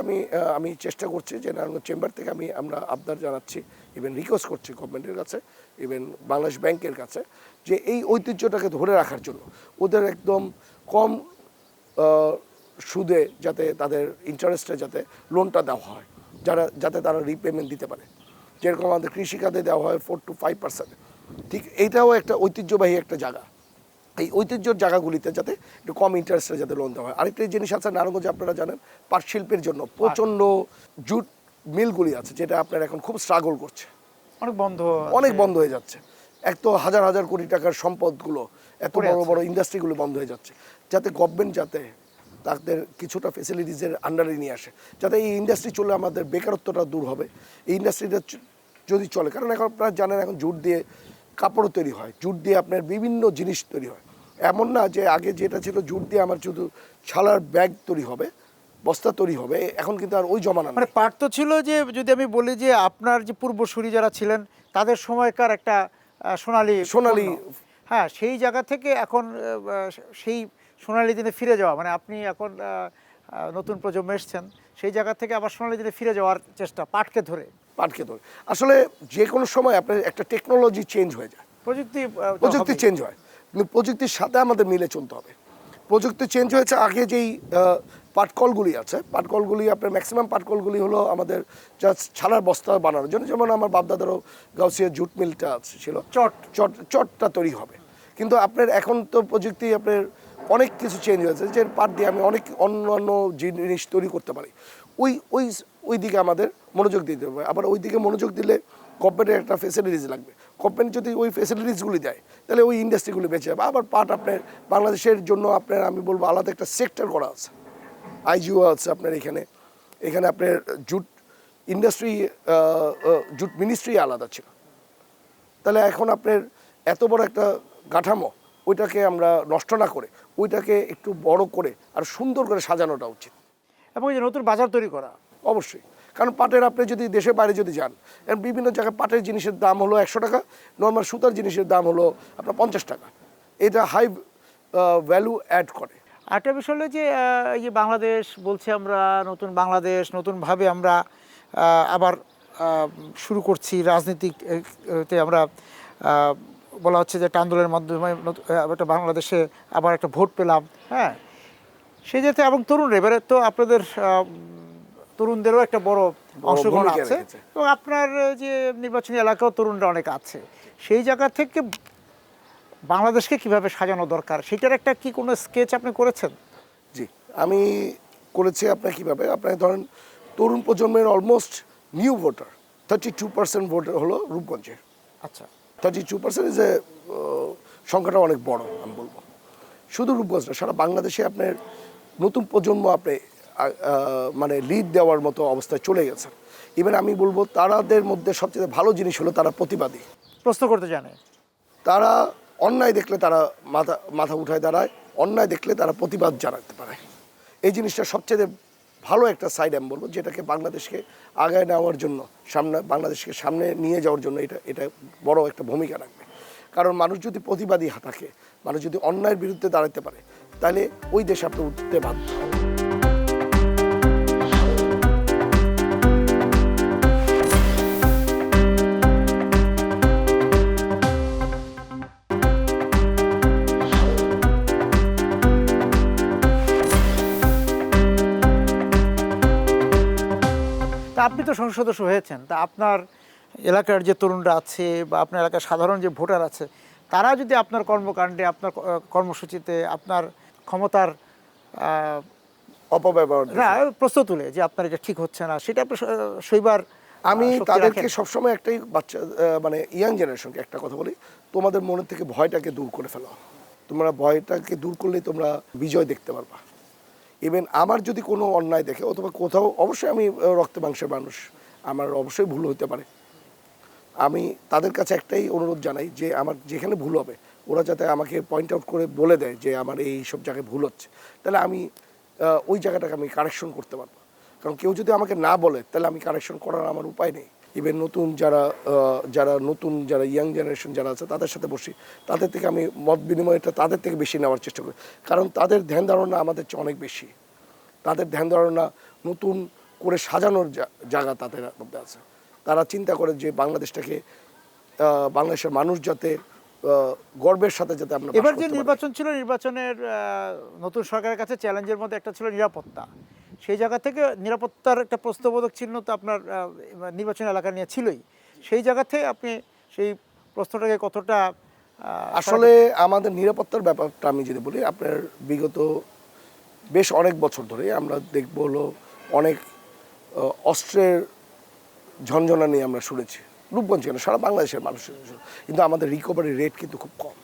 আমি চেষ্টা করছি যে নারায়ণগঞ্জ চেম্বার থেকে আমরা আবদার জানাচ্ছি, ইভেন রিকোয়েস্ট করছি গভর্নমেন্টের কাছে, ইভেন বাংলাদেশ ব্যাংকের কাছে, যে এই ঐতিহ্যটাকে ধরে রাখার জন্য ওদের একদম কম সুদে যাতে তাদের ইন্টারেস্টে যাতে লোনটা দেওয়া হয়, যাতে তারা রিপেমেন্ট দিতে পারে। যেরকম আমাদের কৃষিখাতে দেওয়া হয় 4 to 5%, ঠিক এইটাও একটা ঐতিহ্যবাহী একটা জায়গা। এই ঐতিহ্যর জায়গাগুলিতে যাতে একটু কম ইন্টারেস্টে যাতে লোন দেওয়া হয়। আরেকটা জিনিস আছে নারায়ণগঞ্জে, আপনারা জানেন পাট শিল্পের জন্য প্রচণ্ড জুট মিলগুলি আছে, যেটা আপনার এখন খুব স্ট্রাগল করছে, অনেক বন্ধ হয়ে যাচ্ছে। এক তো হাজার হাজার কোটি টাকার সম্পদগুলো, এত বড় বড় ইন্ডাস্ট্রিগুলো বন্ধ হয়ে যাচ্ছে, যাতে গভর্নমেন্ট যাতে তাদের কিছুটা ফেসিলিটিসের আন্ডারে নিয়ে আসে, যাতে এই ইন্ডাস্ট্রি চলে আমাদের বেকারত্বটা দূর হবে। এই ইন্ডাস্ট্রিটা যদি চলে, কারণ এখন আপনারা জানেন এখন জুট দিয়ে কাপড়ও তৈরি হয়, জুট দিয়ে আপনার বিভিন্ন জিনিস তৈরি হয়। এমন না যে আগে যেটা ছিল জুট দিয়ে আমার শুধু ছালার ব্যাগ তৈরি হবে, বস্তা তৈরি হবে, এখন কিন্তু আর ওই জমানা মানে পাট তো ছিল যে, যদি আমি বলি যে আপনার যে পূর্বসূরি যারা ছিলেন তাদের সময়কার একটা সোনালী, হ্যাঁ, সেই জায়গা থেকে এখন সেই সোনালী দিনে ফিরে যাওয়া, মানে আপনি এখন নতুন প্রজন্ম এসছেন, সেই জায়গা থেকে আবার সোনালী দিনে ফিরে যাওয়ার চেষ্টা পাটকে ধরে। আসলে যে কোনো সময় আপনার একটা টেকনোলজি চেঞ্জ হয়ে যায়, প্রযুক্তি চেঞ্জ হয়, কিন্তু প্রযুক্তির সাথে আমাদের মিলে চলতে হবে। প্রযুক্তি চেঞ্জ হয়েছে। আগে যেই পাটকলগুলি আছে, পাটকলগুলি আপনার ম্যাক্সিমাম পাটকলগুলি হলো আমাদের জাস্ট ছালার বস্তা বানানোর জন্য, যেমন আমার বাপদাদারও গাউসিয়া জুট মিলটা ছিল, চটটা তৈরি হবে। কিন্তু আপনার এখন তো প্রযুক্তি আপনার অনেক কিছু চেঞ্জ হয়েছে, যে পাট দিয়ে আমি অনেক অন্যান্য জিনিস তৈরি করতে পারি। ওই দিকে আমাদের মনোযোগ দিতে হবে। আবার ওই দিকে মনোযোগ দিলে গভর্নমেন্টের একটা ফেসিলিটিস লাগবে। গভর্নমেন্ট যদি ওই ফেসিলিটিসগুলি দেয়, তাহলে ওই ইন্ডাস্ট্রিগুলি বেঁচে যাবে। আবার পাট আপনার বাংলাদেশের জন্য আপনার আমি বলবো আলাদা একটা সেক্টর করা আছে, আইজিও আছে আপনার এখানে আপনার জুট ইন্ডাস্ট্রি, জুট মিনিস্ট্রি আলাদা ছিল। তাহলে এখন আপনার এত বড় একটা কাঠামো, ওইটাকে আমরা নষ্ট না করে ওইটাকে একটু বড় করে আর সুন্দর করে সাজানোটা উচিত, এবং এই যে নতুন বাজার তৈরি করা অবশ্যই। কারণ পাটের আপনি যদি দেশের বাইরে যদি যান, বিভিন্ন জায়গায় পাটের জিনিসের দাম হলো 100 টাকা, নর্মাল সুতার জিনিসের দাম হলো আপনার 50 টাকা। এটা হাই ভ্যালু অ্যাড করে। আরেকটা বিষয় হলো যে এই যে বাংলাদেশ বলছে, আমরা নতুন বাংলাদেশ, নতুনভাবে আমরা আবার শুরু করছি রাজনীতিতে। আমরা বলা হচ্ছে যে একটা আন্দোলনের মাধ্যমে একটা বাংলাদেশে আবার একটা ভোট পেলাম, হ্যাঁ, সেই যাতে, এবং তরুণরা এবারে তো আপনাদের তরুণদেরও একটা বড় অংশগ্রহণ আছে, এবং আপনার যে নির্বাচনী এলাকাও তরুণরা অনেক আছে। সেই জায়গা থেকে বাংলাদেশকে কিভাবে সাজানো দরকার, সেটার একটা কি কোনো স্কেচ আপনি করেছেন? জি, আমি করেছি। আপনার কীভাবে, আপনার ধরেন তরুণ প্রজন্মের অলমোস্ট নিউ ভোটার 32% ভোটার হলো রূপগঞ্জে। আচ্ছা, 32% ইজ এ সংখ্যাটা অনেক বড় আমি বলবো। শুধু রূপগঞ্জ না, সারা বাংলাদেশে আপনার নতুন প্রজন্ম আপনি মানে লিড দেওয়ার মতো অবস্থায় চলে গেছে। ইভেন আমি বলবো তাদের মধ্যে সবচেয়ে ভালো জিনিস হলো তারা প্রতিবাদী, প্রশ্ন করতে জানে। তারা অন্যায় দেখলে তারা মাথা উঠায় দাঁড়ায়, অন্যায় দেখলে তারা প্রতিবাদ জানাতে পারে। এই জিনিসটা সবচেয়ে ভালো একটা সাইড আমি বলবো, যেটাকে বাংলাদেশকে আগায় নেওয়ার জন্য, বাংলাদেশকে সামনে নিয়ে যাওয়ার জন্য এটা বড় একটা ভূমিকা রাখবে। কারণ মানুষ যদি প্রতিবাদী থাকে, মানুষ যদি অন্যায়ের বিরুদ্ধে দাঁড়াতে পারে, তাহলে ওই দেশ আপনি উঠতে বাধ্য। আপনি তো সংসদ সদস্য হয়েছেন, তা আপনার এলাকার যে তরুণরা আছে বা আপনার এলাকার সাধারণ যে ভোটার আছে, তারা যদি আপনার কর্মকাণ্ডে, আপনার কর্মসূচিতে, আপনার ক্ষমতার অপব্যবহার না প্রশ্ন তুলে যে আপনার এটা ঠিক হচ্ছে না, সেটা আপনি সইবার আমি শক্তি তাদেরকে রাখেন? সবসময় একটাই বাচ্চা মানে ইয়াং জেনারেশনকে একটা কথা বলি, তোমাদের মনের থেকে ভয়টাকে দূর করে ফেলো। তোমরা ভয়টাকে দূর করলেই তোমরা বিজয় দেখতে পারবা। ইভেন আমার যদি কোনো অন্যায় দেখে অথবা কোথাও, অবশ্যই আমি রক্তে মাংসের মানুষ, আমার অবশ্যই ভুল হতে পারে। আমি তাদের কাছে একটাই অনুরোধ জানাই যে আমার যেখানে ভুল হবে ওরা যাতে আমাকে পয়েন্ট আউট করে বলে দেয় যে আমার এই সব জায়গায় ভুল হচ্ছে, তাহলে আমি ওই জায়গাটাকে আমি কারেকশন করতে পারবো। কারণ কেউ যদি আমাকে না বলে তাহলে আমি কারেকশন করার আমার উপায় নেই। ইভেন নতুন যারা ইয়াং জেনারেশন যারা আছে তাদের সাথে বসি, তাদের থেকে আমি মত বিনিময়টা তাদের থেকে বেশি নেওয়ার চেষ্টা করি। কারণ তাদের ধ্যান ধারণা আমাদের চেয়ে অনেক বেশি। তাদের ধ্যান ধারণা নতুন করে সাজানোর জায়গা তাদের মধ্যে আছে। তারা চিন্তা করে যে বাংলাদেশটাকে, বাংলাদেশের মানুষ যাতে গর্বের সাথে যাতে আমরা এবার যে নির্বাচন ছিল, নির্বাচনের নতুন সরকারের কাছে চ্যালেঞ্জের মধ্যে একটা ছিল নিরাপত্তা। সেই জায়গা থেকে নিরাপত্তার একটা প্রশ্নবোধক চিহ্ন তো আপনার নির্বাচন এলাকা নিয়ে ছিলই। সেই জায়গা থেকে আপনি সেই প্রশ্নটাকে কতটা আসলে আমাদের নিরাপত্তার ব্যাপারটা আমি যদি বলি, আপনার বিগত বেশ অনেক বছর ধরে আমরা দেখব হলো অনেক অস্ত্রের ঝনঝনা নিয়ে আমরা শুনেছি রূপগঞ্জ, কেন সারা বাংলাদেশের মানুষের, কিন্তু আমাদের রিকভারি রেট কিন্তু খুব কম।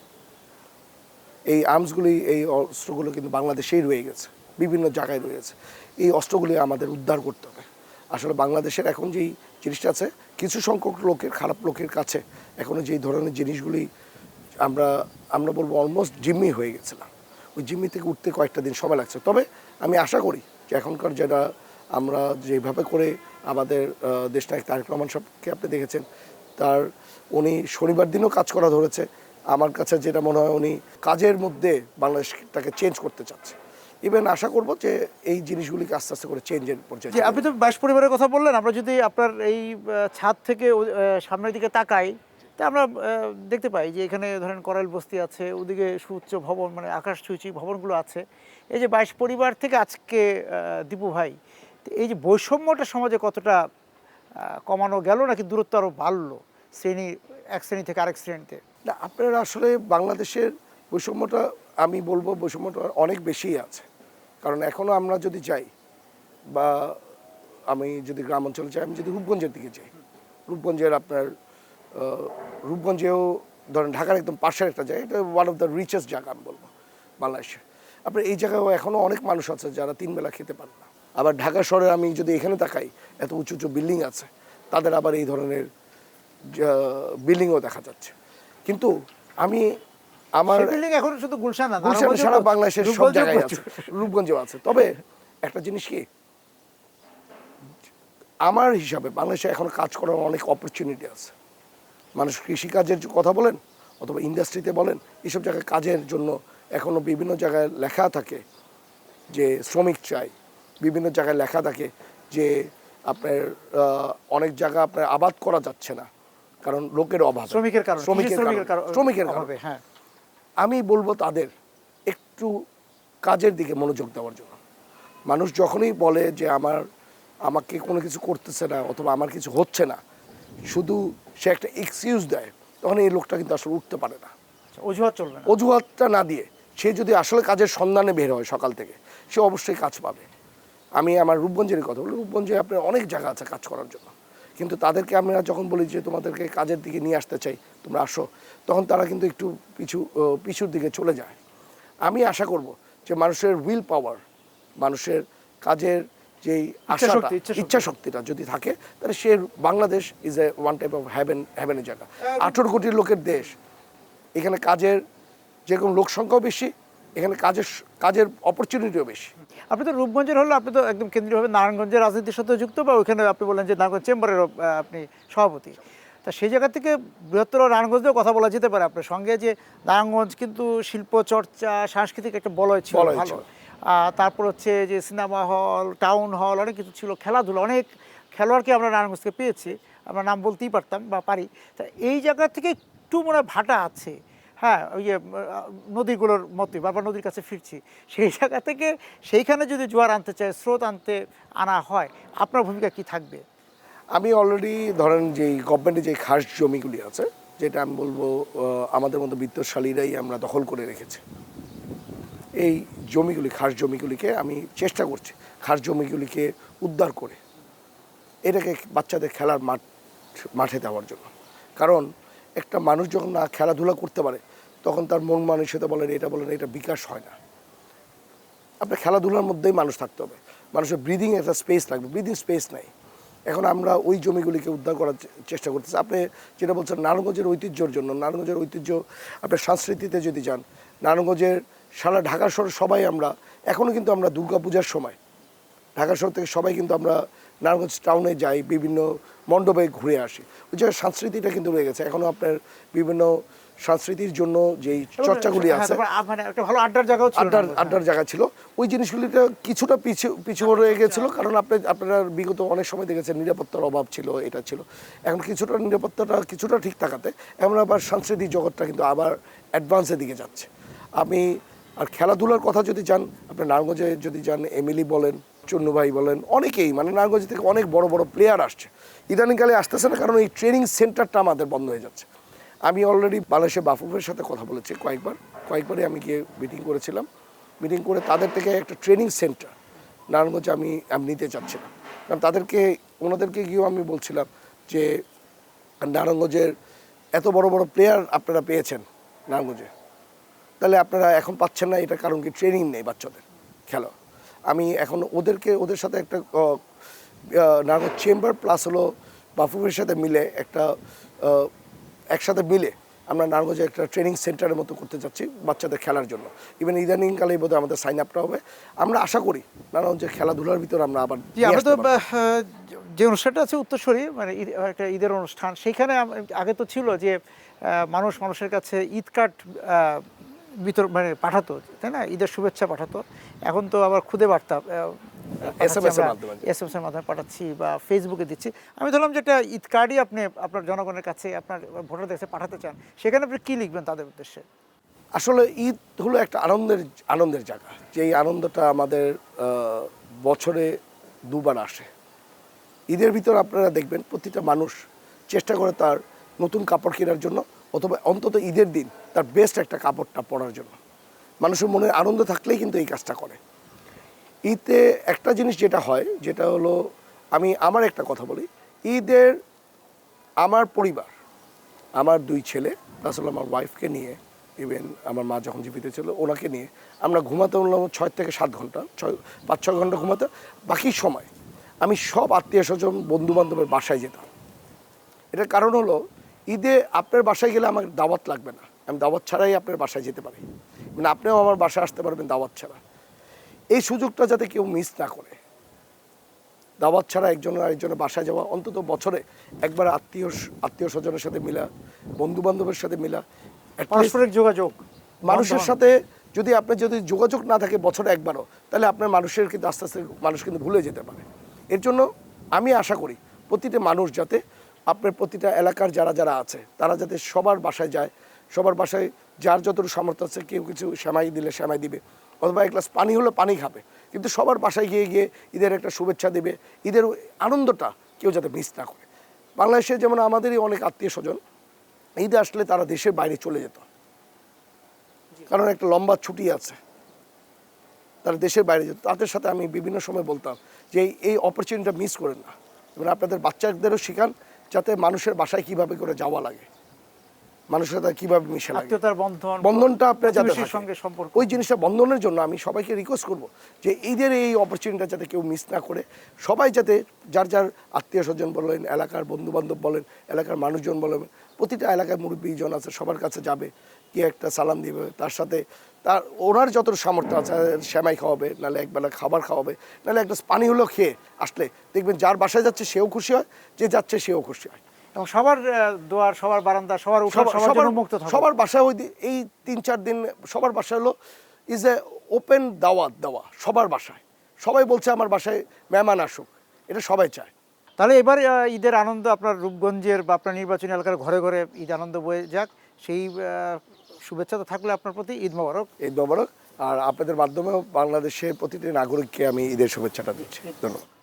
এই আর্মসগুলি, এই অস্ত্রগুলো কিন্তু বাংলাদেশেই রয়ে গেছে, বিভিন্ন জায়গায় রয়েছে। এই অস্ত্রগুলি আমাদের উদ্ধার করতে হবে। আসলে বাংলাদেশের এখন যেই জিনিসটা আছে, কিছু সংখ্যক লোকের, খারাপ লোকের কাছে এখনও যেই ধরনের জিনিসগুলি আমরা বলবো অলমোস্ট জিম্মি হয়ে গেছিলাম। ওই জিম্মি থেকে উঠতে কয়েকটা দিন সময় লাগছে। তবে আমি আশা করি যে এখনকার যেটা আমরা যেভাবে করে আমাদের দেশনায়ক তারেক রহমান সাহেবকে আপনি দেখেছেন, উনি শনিবার দিনও কাজ করা ধরেছে। আমার কাছে যেটা মনে হয় উনি কাজের মধ্যে বাংলাদেশটাকে চেঞ্জ করতে চাচ্ছে। ইভেন আশা করব যে এই জিনিসগুলিকে আস্তে আস্তে করে চেঞ্জের পর্যায়ে। যে আপনি তো 22 পরিবারের কথা বললেন, আমরা যদি আপনার এই ছাদ থেকে সামনের দিকে তাকাই, তা আমরা দেখতে পাই যে এখানে ধরেন করাইল বস্তি আছে, ওদিকে সুউচ্চ ভবন, মানে আকাশ ছুঁচি ভবনগুলো আছে। এই যে 22 পরিবার থেকে আজকে দীপু ভাই, এই যে বৈষম্যটা সমাজে কতটা কমানো গেল, নাকি দূরত্ব আরও বাড়লো এক শ্রেণী থেকে আরেক শ্রেণীতে? না, আপনারা আসলে বাংলাদেশের বৈষম্যটা, আমি বলবো বৈষম্যটা অনেক বেশিই আছে। কারণ এখনও আমরা যদি যাই, বা আমি যদি গ্রাম অঞ্চলে যাই, আমি যদি রূপগঞ্জের দিকে যাই, রূপগঞ্জের আপনার রূপগঞ্জেও ধরেন ঢাকার একদম পাশের একটা জায়গা, এটা ওয়ান অফ দ্য রিচেস্ট জায়গা আমি বলবো বাংলাদেশে। আপনার এই জায়গায়ও এখনও অনেক মানুষ আছে যারা 3 বেলা খেতে পারে না। আবার ঢাকা শহরে আমি যদি এখানে তাকাই, এত উঁচু উঁচু বিল্ডিং আছে, তাদের আবার এই ধরনের বিল্ডিংও দেখা যাচ্ছে। কিন্তু আমি আমার বিল্ডিং এখন শুধু গুলশান না, গুলশান সারা বাংলাদেশের সব জায়গায় আছে, রূপগঞ্জেও আছে। তবে একটা জিনিস কি, আমার হিসাবে বাংলাদেশে এখন কাজ করার অনেক অপরচুনিটি আছে। মানুষ কৃষিকাজের কথা বলেন অথবা ইন্ডাস্ট্রিতে বলেন, এইসব জায়গায় কাজের জন্য এখনও বিভিন্ন জায়গায় লেখা থাকে যে শ্রমিক চাই, বিভিন্ন জায়গায় লেখা থাকে যে আপনার অনেক জায়গা আপনার আবাদ করা যাচ্ছে না কারণ লোকের অভাব, শ্রমিকের কারণে। হ্যাঁ, আমি বলবো তাদের একটু কাজের দিকে মনোযোগ দেওয়ার জন্য। মানুষ যখনই বলে যে আমাকে কোনো কিছু করতেছে না অথবা আমার কিছু হচ্ছে না, শুধু সে একটা এক্সকিউজ দেয়, তখন এই লোকটা কিন্তু আসলে উঠতে পারে না। অজুহাত চলবে না। অজুহাতটা না দিয়ে সে যদি আসলে কাজের সন্ধানে বের হয় সকাল থেকে, সে অবশ্যই কাজ পাবে। আমি আমার রূপগঞ্জের কথা বলি, রূপগঞ্জে আপনার অনেক জায়গা আছে কাজ করার জন্য, কিন্তু তাদেরকে আমরা যখন বলি যে তোমাদেরকে কাজের দিকে নিয়ে আসতে চাই, তোমরা আসো, তখন তারা কিন্তু একটু পিছুর দিকে চলে যায়। আমি আশা করব যে মানুষের উইল পাওয়ার, মানুষের কাজের যেই আশাটা, ইচ্ছা শক্তিটা যদি থাকে, তাহলে সে Bangladesh is a one type of হ্যাভেনের জায়গা। 18 কোটি লোকের দেশ, এখানে কাজের যেরকম লোক সংখ্যাও বেশি, এখানে কাজের অপরচুনিটিও বেশি। আপনি তো রূপগঞ্জের হলো, আপনি তো একদম কেন্দ্রীয়ভাবে নারায়ণগঞ্জের রাজনীতির সাথে যুক্ত, বা ওইখানে আপনি বললেন যে নারায়ণগঞ্জ চেম্বারের আপনি সভাপতি। তা সেই জায়গা থেকে বৃহত্তর নারায়ণগঞ্জেও কথা বলা যেতে পারে আপনার সঙ্গে, যে নারায়ণগঞ্জ কিন্তু শিল্প চর্চা, সাংস্কৃতিক একটা বলয় ছিল ভালো। তারপর হচ্ছে যে সিনেমা হল, টাউন হল, অনেক কিছু ছিল, খেলাধুলা, অনেক খেলোয়াড়কে আমরা নারায়ণগঞ্জকে পেয়েছি, আমরা নাম বলতেই পারতাম বা পারি। তা এই জায়গা থেকে একটু মনে হয় ভাটা আছে। হ্যাঁ, ওই যে নদীগুলোর মতোই বারবার নদীর কাছে ফিরছি, সেই জায়গা থেকে সেইখানে যদি জোয়ার আনতে চায়, স্রোত আনা হয়, আপনার ভূমিকা কি থাকবে? আমি অলরেডি ধরেন যেই গভর্নমেন্টের যে খাস জমিগুলি আছে, যেটা আমি বলবো আমাদের মতো বিত্তশালীরাই আমরা দখল করে রেখেছি। এই জমিগুলি, খাস জমিগুলিকে আমি চেষ্টা করছি খাস জমিগুলিকে উদ্ধার করে এটাকে বাচ্চাদের খেলার মাঠে দেওয়ার জন্য। কারণ একটা মানুষ যখন না খেলাধুলা করতে পারে তখন তার মন মানসিকতা বলেন এটা বিকাশ হয় না। আপনার খেলাধুলার মধ্যেই মানুষ থাকতে হবে, মানুষের ব্রিদিং একটা স্পেস লাগবে, ব্রিদিং স্পেস নাই। এখন আমরা ওই জমিগুলিকে উদ্ধার করার চেষ্টা করতেছি। আপনি যেটা বলছেন নারায়ণগঞ্জের ঐতিহ্যর জন্য, নারায়ণগঞ্জের ঐতিহ্য আপনার সংস্কৃতিতে যদি যান, নারায়ণগঞ্জের সারা ঢাকা শহর সবাই আমরা এখনও কিন্তু আমরা দুর্গাপূজার সময় ঢাকা শহর থেকে সবাই কিন্তু আমরা নারায়ণগঞ্জ টাউনে যাই, বিভিন্ন মণ্ডপে ঘুরে আসি। ওই জায়গায় সংস্কৃতিটা কিন্তু রয়ে গেছে। এখনও আপনার বিভিন্ন সংস্কৃতির জন্য যেই চর্চাগুলি আছে, মানে একটা ভালো আড্ডার জায়গাও ছিল, আড্ডার জায়গা ছিল, ওই জিনিসগুলিটা কিছুটা পিছু রয়ে গেছিল। কারণ আপনারা বিগত অনেক সময় দেখেছেন নিরাপত্তার অভাব ছিল, এটা ছিল। এখন কিছুটা নিরাপত্তাটা কিছুটা ঠিক থাকাতে এমন আবার সাংস্কৃতিক জগৎটা কিন্তু আবার অ্যাডভান্সের দিকে যাচ্ছে। আমি আর খেলাধুলার কথা যদি যান, আপনার নারায়ণগঞ্জে যদি যান, এমিলি বলেন, চন্নু ভাই বলেন, অনেকেই মানে নারায়ণগঞ্জ থেকে অনেক বড় বড় প্লেয়ার আসছে। ইদানিংকালে আসতেছে না, কারণ এই ট্রেনিং সেন্টারটা আমাদের বন্ধ হয়ে যাচ্ছে। আমি অলরেডি বাংলাদেশের বাফুফের সাথে কথা বলেছি কয়েকবারই আমি গিয়ে মিটিং করেছিলাম। মিটিং করে তাদের থেকে একটা ট্রেনিং সেন্টার নারায়ণগঞ্জে আমি নিতে চাচ্ছিলাম। কারণ ওনাদেরকে গিয়েও আমি বলছিলাম যে নারায়ণগঞ্জের এত বড় বড় প্লেয়ার আপনারা পেয়েছেন নারায়ণগঞ্জে, তাহলে আপনারা এখন পাচ্ছেন না, এটা কারণ কি ট্রেনিং নেই বাচ্চাদের খেলা। আমি এখন ওদের সাথে একটা নারায়ণগঞ্জ চেম্বার প্লাস হলো বাফুফের সাথে মিলে একসাথে মিলে আমরা নারায়ণগঞ্জে একটা ট্রেনিং সেন্টারের মতো করতে যাচ্ছি বাচ্চাদের খেলার জন্য। ইভেন ইদানিংকালেই বোধহয় আমাদের সাইন আপটা হবে। আমরা আশা করি নারায়ণগঞ্জের খেলাধুলার ভিতরে আমরা আবার আমরা তো যে অনুষ্ঠানটা আছে উত্তরসূরি, মানে একটা ঈদের অনুষ্ঠান, সেইখানে আগে তো ছিল যে মানুষের কাছে ঈদ কার্ড মানে পাঠাতো, তাই না, ঈদের শুভেচ্ছা পাঠাতো। এখন তো আবার খুদে বার্তা SMS এর মাধ্যমে পাঠাচ্ছি বা ফেসবুকে দিচ্ছি। আমি ধরলাম যে একটা ঈদ কার্ডই আপনি আপনার জনগণের কাছে, আপনার ভোটারদের কাছে পাঠাতে চান, সেখানে আপনি কী লিখবেন তাদের উদ্দেশ্যে? আসলে ঈদ হলো একটা আনন্দের জায়গা, যে এই আনন্দটা আমাদের বছরে দুবার আসে। ঈদের ভিতর আপনারা দেখবেন প্রতিটা মানুষ চেষ্টা করে তার নতুন কাপড় কেনার জন্য, অথবা অন্তত ঈদের দিন তার বেস্ট একটা কাপড়টা পরার জন্য। মানুষের মনে আনন্দ থাকলেই কিন্তু এই কাজটা করে। ঈদে একটা জিনিস যেটা হয়, যেটা হলো, আমি আমার একটা কথা বলি, ঈদের আমার পরিবার, আমার 2 ছেলে প্লাস হলো আমার ওয়াইফকে নিয়ে, ইভেন আমার মা যখন জীবিত ছিল ওনাকে নিয়ে আমরা ঘুমাতে হলাম 6 থেকে 7 ঘন্টা, 5-6 ঘন্টা ঘুমাতে। বাকি সময় আমি সব আত্মীয় স্বজন বন্ধু বান্ধবের বাসায় যেতাম। এটার কারণ হলো, ঈদে আপনার বাসায় গেলে আমার দাওয়াত লাগবে না, আমি দাওয়াত ছাড়াই আপনার বাসায় যেতে পারি, মানে আপনিও আমার বাসায় আসতে পারবেন দাওয়াত ছাড়া। এই সুযোগটা যাতে কেউ মিস না করে, দাওয়াত ছাড়া আরেকজনের বাসায় যাওয়া, অন্তত বছরে একবার আত্মীয় স্বজনের সাথে মিলা, বন্ধু বান্ধবের সাথে মিলা, পারস্পরিক যোগাযোগ মানুষের সাথে যদি যোগাযোগ না থাকে বছরে একবারও, তাহলে আপনার মানুষের কিন্তু আস্তে আস্তে মানুষ কিন্তু ভুলে যেতে পারে। এর জন্য আমি আশা করি প্রতিটা মানুষ যাতে আপনার প্রতিটা এলাকার যারা আছে তারা যাতে সবার বাসায় যায়, সবার বাসায় যার যতটুকু সামর্থ্য আছে, কেউ কিছু সেমাই দিলে সেমাই দিবে, অথবা এক গ্লাস পানি হলে পানি খাবে, কিন্তু সবার বাসায় গিয়ে ঈদের একটা শুভেচ্ছা দেবে। ঈদের আনন্দটা কেউ যাতে মিস না করে। বাংলাদেশে যেমন আমাদেরই অনেক আত্মীয় স্বজন ঈদে আসলে তারা দেশের বাইরে চলে যেত, কারণ একটা লম্বা ছুটি আছে, তারা দেশের বাইরে যেত। তাদের সাথে আমি বিভিন্ন সময় বলতাম যে এই অপরচুনিটিটা মিস করেন না, এবং আপনাদের বাচ্চাদেরও শেখান যাতে মানুষের বাসায় কিভাবে করে যাওয়া লাগে, মানুষের সাথে কিভাবে মিশে লাগে, বন্ধনটা আপনার যাতে সঙ্গে সম্পর্ক, ওই জিনিসটা বন্ধনের জন্য আমি সবাইকে রিকোয়েস্ট করব যে ঈদের এই অপরচুনিটিটা যাতে কেউ মিস না করে, সবাই যাতে যার আত্মীয় স্বজন বলেন, এলাকার বন্ধু বান্ধব বলেন, এলাকার মানুষজন বলেন, প্রতিটা এলাকায় মুরব্বীজন আছে সবার কাছে যাবে, কি একটা সালাম দিবে, তার সাথে ওনার যত সামর্থ্য আছে সেমাই খাওয়াবে, নাহলে একবেলা খাবার খাওয়াবে, নাহলে একটা পানি হলো খেয়ে আসলে দেখবেন যার বাসায় যাচ্ছে সেও খুশি হয়, যে যাচ্ছে সেও খুশি হয়। এবং সবার দোয়ার, সবার বারান্দা, সবার বাসায় এই 3-4 দিন সবার বাসায় হলো ইজ এ ওপেন দাওয়াত দেওয়া সবার বাসায়। সবাই বলছে আমার বাসায় মেহমান আসুক, এটা সবাই চায়। তাহলে এবার ঈদের আনন্দ আপনার রূপগঞ্জের বা আপনার নির্বাচনী এলাকার ঘরে ঘরে ঈদ আনন্দ বয়ে যাক, সেই শুভেচ্ছা তো থাকলে আপনার প্রতি। ঈদ মোবারক। ঈদ মোবারক। আর আপনাদের মাধ্যমেও বাংলাদেশের প্রতিটি নাগরিককে আমি ঈদের শুভেচ্ছাটা দিচ্ছি। ধন্যবাদ।